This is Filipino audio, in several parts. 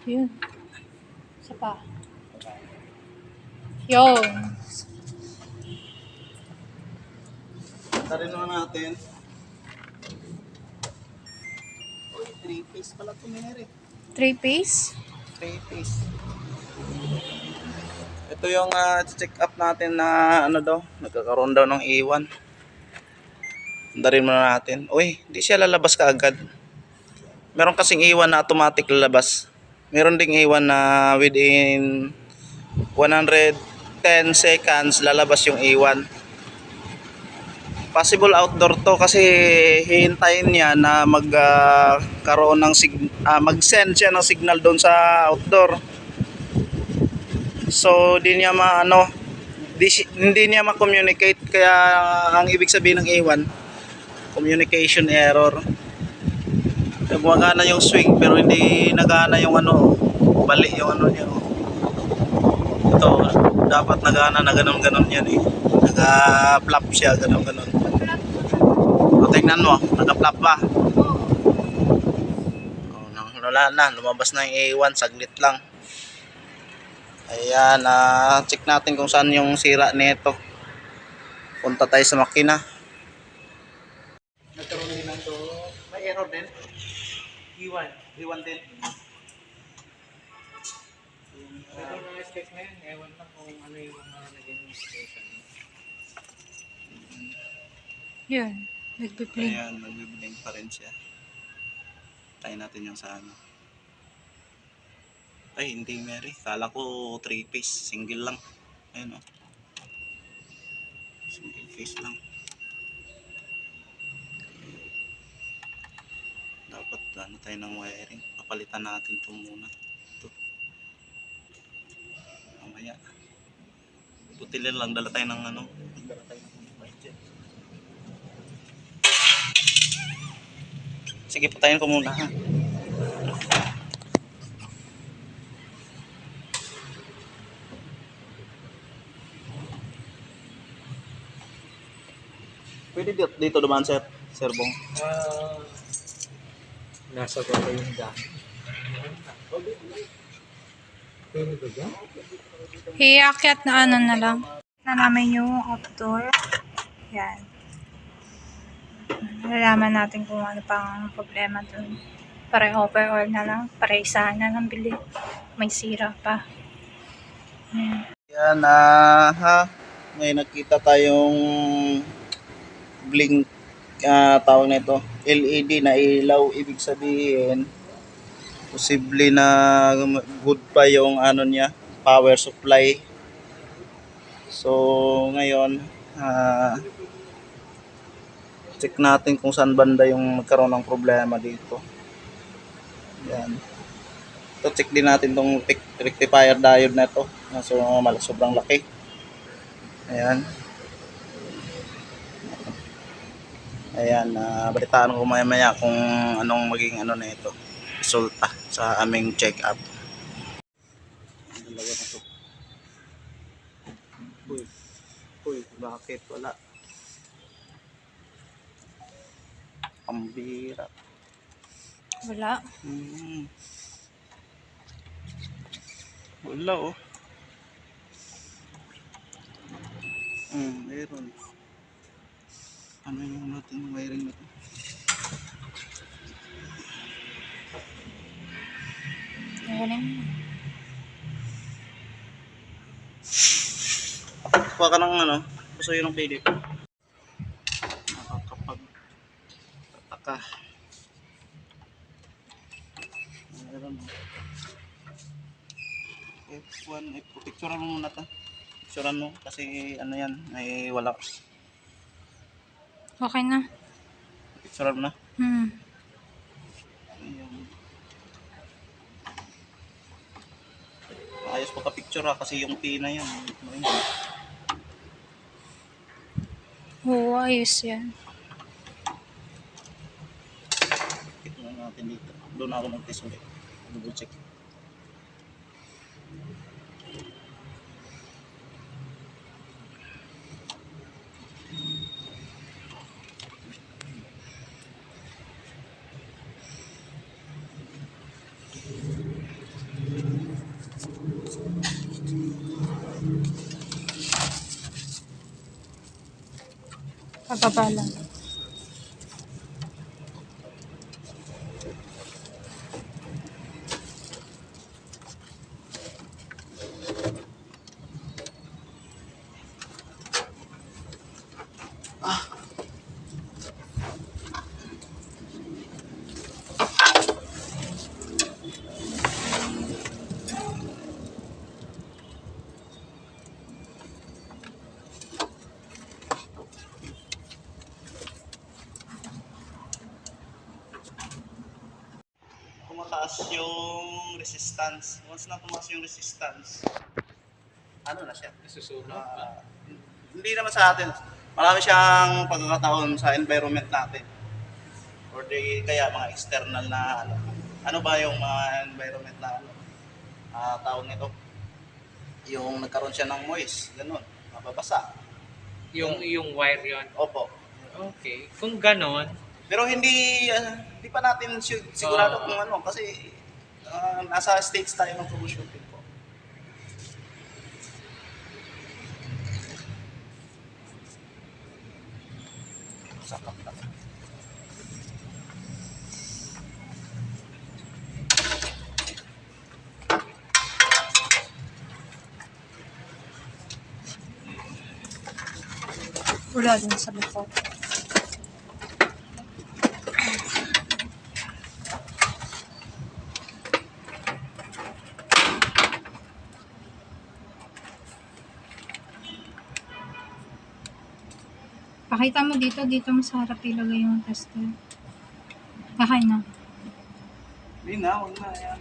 Yun. Isa pa. Yun. Tarin na natin. Uy, 3 piece pala ito, Mary. 3-piece? 3 piece. Ito yung check up natin na ano daw, nagkakaroon daw ng iwan. Andarin muna natin. Uy, hindi siya lalabas kaagad. Meron kasing iwan na automatic lalabas. Meron ding iwan na within 110 seconds lalabas yung iwan. Possible outdoor to kasi hihintayin niya na magkaroon ng mag-send siya ng signal doon sa outdoor. So di niya hindi niya ma-communicate, kaya ang ibig sabihin ng iwan, communication error. Gumagana yung swing pero hindi nagana yung bali yung niya. Ito dapat nagana na ganun yan eh. Naka-flap siya ganun. O tingnan mo, naka-flap ba? Wala na, lumabas na yung A1, saglit lang. Ayan, check natin kung saan yung sira nito. Punta tayo sa makina. Nagkaroon din ng to. May error din. E1 din. Ito mga specs na yun, ewan lang kung ano yung mga naging mistake. Yun. Nagpiplink. Ayan, nagbiblink pa rin siya. Tayo natin yung sa ano. Ay, hindi Mary. Kala ko 3-piece. Single lang. Ayan o. Single piece lang. Dapat tayo ng wiring. Papalitan natin ito muna. Ito. Mamaya. Butilin lang. Dala tayo ng Dala tayo ng budget. Sige, patayin ko muna ha. Pwede dito dumaan, sir. Sir Bong. Nasa baba yung dami. Pwede ba dyan? Hiakyat na na lang. Na namin yung outdoor. Yan. Nalaman natin kung ano pang problema dun. Para overall na lang. Para isahan na lang bili. May sira pa. Yan may nakita tayong blink, tawag nito LED na ilaw. Ibig sabihin posible na good pa yung niya, power supply. So ngayon check natin kung saan banda yung nagkaroon ng problema dito. Yan. So check din natin tong rectifier diode na to. So sobrang laki. Ayan. Ayan, balitaan ko maya kung anong maging na ito, resulta sa aming check-up. Dalawa na to. Uy, bakit wala? Pambira. Wala. Wala oh. Meron. Ano yung natin wiring na to? Wiring. Kuha ka ng gusto yun ng Philip. Nakakapag-tataka. Meron. F1, picturean mo muna ta. Picturean mo kasi yan, may wala. Okay na. Picturean mo na. Ayan. Ayos pa ka-picture kasi yung pina yan. Oo, ayos yan. Ito na natin dito. Doon ako mag-test ulit. Double check. Pababa lang. Tumataas yung resistance. Once na tumaas yung resistance, ano na siya? Nasusunog. Hindi naman sa atin. Marami siyang pagkakataon sa environment natin. Or di kaya mga external na ano. Ano ba yung mga environment na ano? Tawag nito. Yung nagkaroon siya ng moist, ganun, mababasa. Yung wire yon. Opo. Okay. Kung ganon, Pero hindi pa natin sigurado kung ano kasi nasa stage tayo ng troubleshooting po. Sakap na. Wala din sa likod. Pakita mo dito mo sa harap ilagay yung tester. Kakain na. Hindi na, huwag na. Ayan.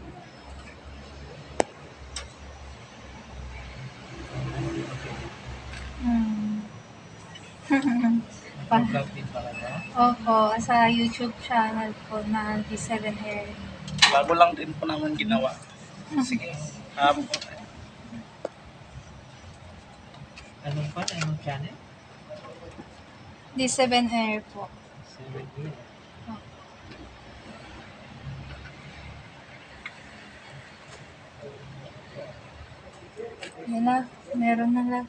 vlog din pala no? Opo, sa YouTube channel po na D7 Hair. Bago lang din po naman ginawa. Sige. Anong pa? Anong channel? D7 Hair po. 7 years. Yan na, meron na lang.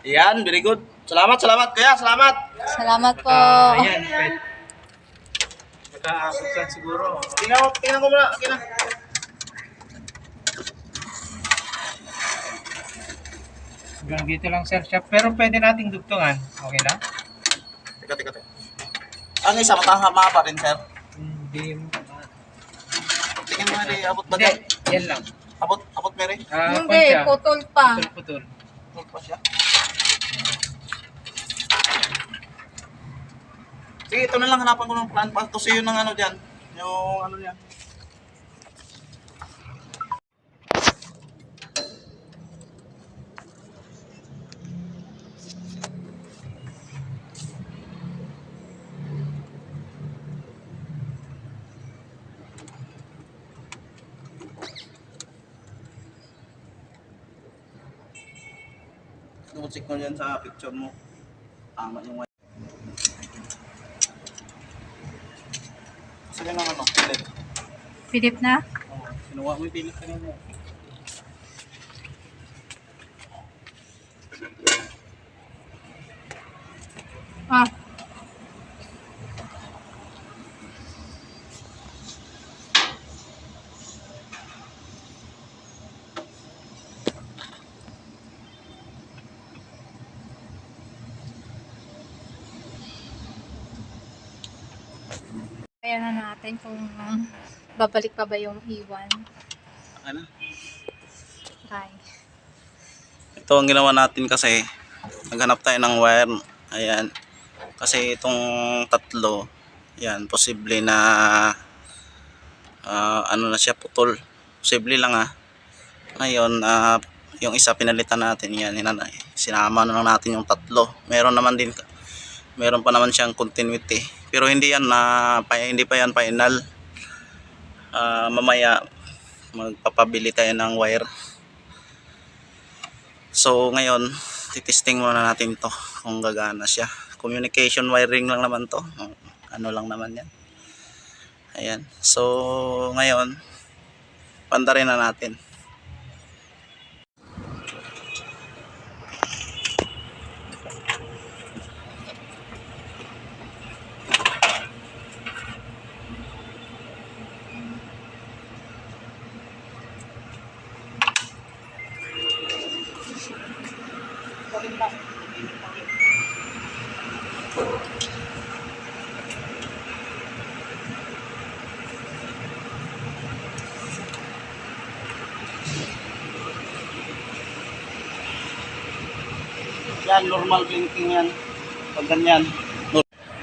Yan, very good. Salamat kuya, salamat. Salamat po. Ayan, nakaabot lang siguro. Tingnan ko muna. Okay na. Hanggang dito lang sir shop. Pero pwede nating dugtungan. Okay na? Teka. Ang isa, matahama pa rin, sir. Hindi. Tingnan mo, abot ba Hindi. dyan? Yan lang. Abot, Mary? Hindi, putol pa. Putol. Abot pa siya. Sige, ito na lang hanapan ko ng plan pa. Ito siyo ng ano dyan. Yung ano yan. Double check mo dyan sa picture mo. Tama yung wire. Sige lang ano, pilit. Philip na? Oo, sinuwa mo yung pilit ka mo. Ah, kaya na natin kung babalik pa ba yung iwan. Ano? Try. Ito ang ginawa natin kasi naghanap tayo ng wire. Ayan. Kasi itong tatlo, yan, posible na ano na siya, putol. Posible lang Ngayon, yung isa pinalitan natin, yan, sinama na lang natin yung tatlo. Meron pa naman siyang continuity. Pero hindi yan hindi pa yan final. Mamaya magpapabili tayo ng wire. So ngayon, titesting muna natin to kung gagana siya. Communication wiring lang naman to. Ano lang naman yan. Ayan. So, ngayon, pandarin na natin. Yan, normal blinking yan. Pag ganyan.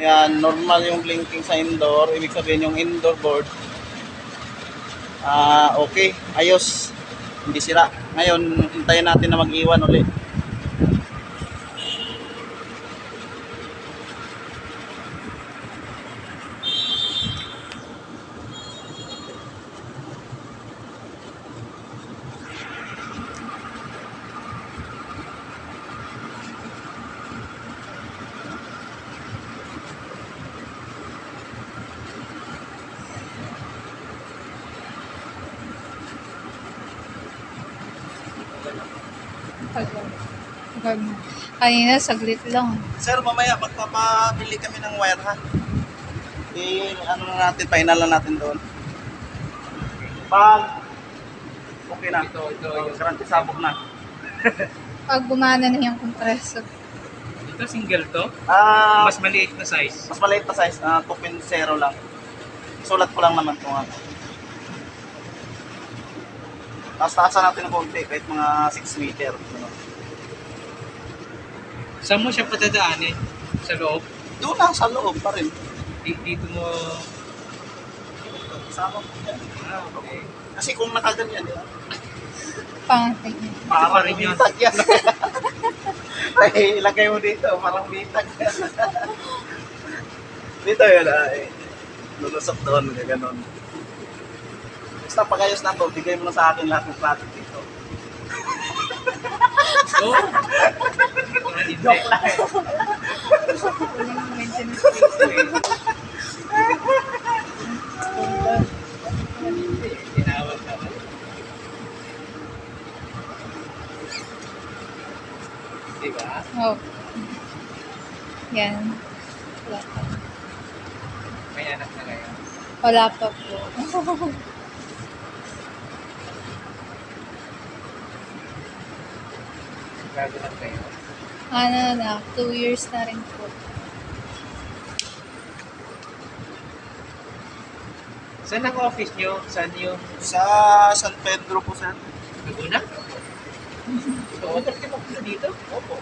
Yan, normal yung blinking sa indoor. Ibig sabihin yung indoor board. Okay, ayos. Hindi sira. Ngayon, hintayin natin na mag-iwan ulit. Kanina, saglit lang. Sir, mamaya magpapabili kami ng wire ha. Ano na natin, painalan natin doon. Pag okay na. Ito. Garanti sabog na. Pag gumana na yung compressor. Ito single to? Mas Mas maliit na size. maliit na size, 2.0 lang. Sulat ko lang naman kung ano. Taas-taasan natin ng konti, kahit mga 6 meter. Ano. Saan mo siya patadaanin? Sa loob? Doon lang sa loob pa rin. Dito mo... Sama ko yan. Okay. Kasi kung nakaganyan, di ba? Pangating. Parang rin yun. bitag yan. Ay, ilagay mo dito, parang bitag yan. Dito yun, ay. Lulusok doon, gano'n. Basta pagayos na to, bigay mo na sa akin lahat ng plastic dito. Oh! Joke lang eh. Tinawag naman. Diba? Oh. Yan. Wala pa. May anak na kayo. Wala pa po. Bago lang kayo. Ano na, 2 years na rin po. Saan ang office nyo? Saan yung... Sa San Pedro po, sir. Laguna? Ito, order ka pa dito? Opo.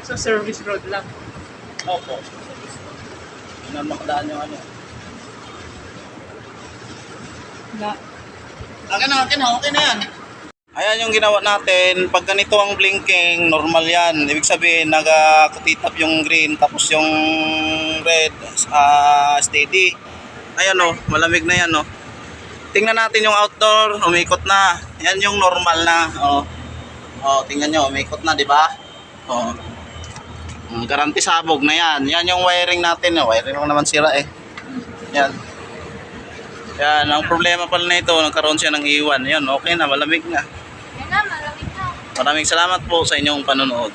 Sa service road lang. Opo. Yun ang makadaan yung ano. Wala. Okay na yan. Ayan yung ginawa natin. Pag ganito ang blinking, normal yan. Ibig sabihin, nagkutitap yung green, tapos yung red, steady. Ayan o, malamig na yan o. Tingnan natin yung outdoor, umikot na. Yan yung normal na. Tingnan nyo, umikot na, di ba? Garanti sabog na yan. Yan yung wiring natin. Wiring lang naman sira eh. Yan. Yan, ang problema pala na ito, nagkaroon siya ng iwan. Yan, okay na, malamig na. Yan na, malamig na. Maraming salamat po sa inyong panonood.